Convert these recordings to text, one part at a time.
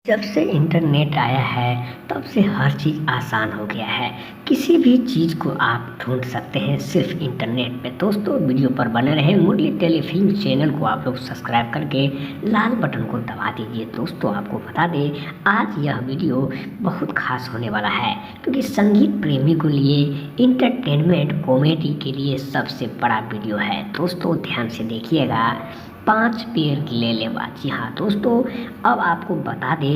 जब से इंटरनेट आया है तब से हर चीज़ आसान हो गया है। किसी भी चीज़ को आप ढूंढ सकते हैं सिर्फ इंटरनेट पे। दोस्तों वीडियो पर बने रहें। मुरली टेलीफिल्म चैनल को आप लोग सब्सक्राइब करके लाल बटन को दबा दीजिए। दोस्तों आपको बता दें आज यह वीडियो बहुत खास होने वाला है क्योंकि संगीत प्रेमी को लिए इंटरटेनमेंट कॉमेडी के लिए सबसे बड़ा वीडियो है। दोस्तों ध्यान से देखिएगा। 5 पेड़ ले लेवा। जी हाँ दोस्तों, अब आपको बता दें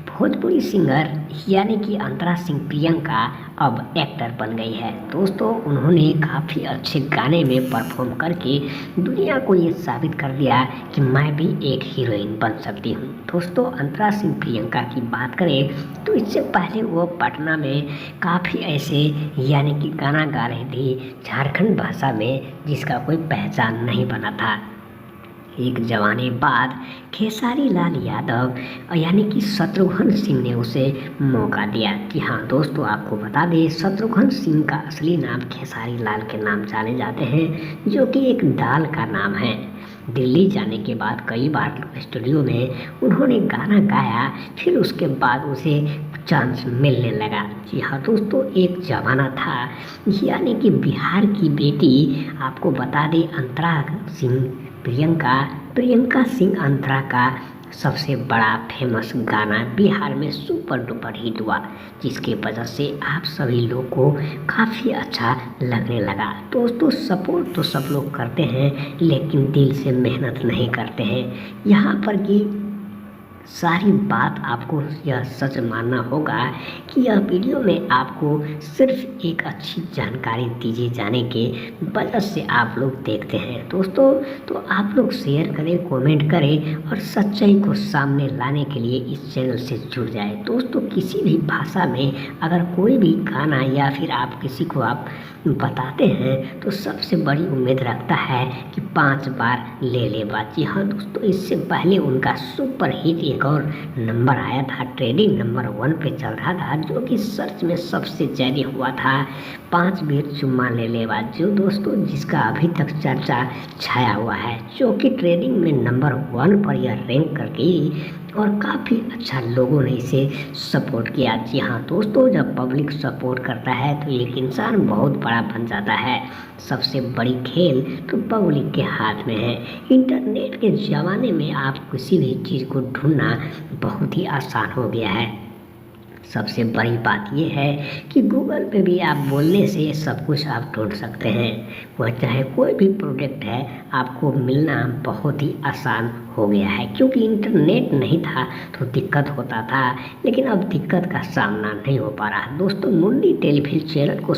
भोजपुरी सिंगर यानी कि अंतरा सिंह प्रियंका अब एक्टर बन गई है। दोस्तों उन्होंने काफ़ी अच्छे गाने में परफॉर्म करके दुनिया को ये साबित कर दिया कि मैं भी एक हीरोइन बन सकती हूँ। दोस्तों अंतरा सिंह प्रियंका की बात करें तो इससे पहले वो पटना में काफ़ी ऐसे यानी कि गाना गा रही थी झारखंड भाषा में जिसका कोई पहचान नहीं बना था। एक जमाने बाद खेसारी लाल यादव यानी कि शत्रुघ्न सिंह ने उसे मौका दिया। कि हाँ दोस्तों आपको बता दें शत्रुघ्न सिंह का असली नाम खेसारी लाल के नाम जाने जाते हैं जो कि एक दाल का नाम है। दिल्ली जाने के बाद कई बार स्टूडियो में उन्होंने गाना गाया, फिर उसके बाद उसे चांस मिलने लगा। जी हाँ दोस्तों, एक ज़माना था यानी कि बिहार की बेटी आपको बता दें अंतरा सिंह प्रियंका सिंह अंतरा का सबसे बड़ा फेमस गाना बिहार में सुपर डुपर हिट हुआ, जिसके वजह से आप सभी लोग को काफ़ी अच्छा लगने लगा। दोस्तों सपोर्ट तो सब लोग करते हैं लेकिन दिल से मेहनत नहीं करते हैं। यहाँ पर कि सारी बात आपको यह सच मानना होगा कि यह वीडियो में आपको सिर्फ एक अच्छी जानकारी दीजिए जाने के वजह से आप लोग देखते हैं। दोस्तों तो आप लोग शेयर करें, कमेंट करें और सच्चाई को सामने लाने के लिए इस चैनल से जुड़ जाए। दोस्तों किसी भी भाषा में अगर कोई भी गाना या फिर आप किसी को आप बताते हैं तो सबसे बड़ी उम्मीद रखता है कि 5 बार ले ले बात। जी हाँ दोस्तों, इससे पहले उनका सुपर हिट एक और नंबर आया था, ट्रेंडिंग नंबर 1 पे चल रहा था, जो कि सर्च में सबसे ज़्यादा हुआ था 5 बेर चुम्मा ले ले बात, जो दोस्तों जिसका अभी तक चर्चा छाया हुआ है, जो कि ट्रेंडिंग में नंबर 1 पर यह रैंक कर गई और काफ़ी अच्छा लोगों ने इसे सपोर्ट किया। जी हाँ दोस्तों, जब पब्लिक सपोर्ट करता है तो एक इंसान बहुत बड़ा बन जाता है। सबसे बड़ी खेल तो पब्लिक के हाथ में है। इंटरनेट के ज़माने में आप किसी भी चीज़ को ढूंढना बहुत ही आसान हो गया है। सबसे बड़ी बात यह है कि गूगल पे भी आप बोलने से सब कुछ आप ढूंढ सकते हैं। वह चाहे कोई भी प्रोडक्ट है आपको मिलना बहुत ही आसान हो गया है, क्योंकि इंटरनेट नहीं था तो दिक्कत होता था, लेकिन अब दिक्कत का सामना नहीं हो पा रहा। दोस्तों मुरली टेलीफिल्म चैनल को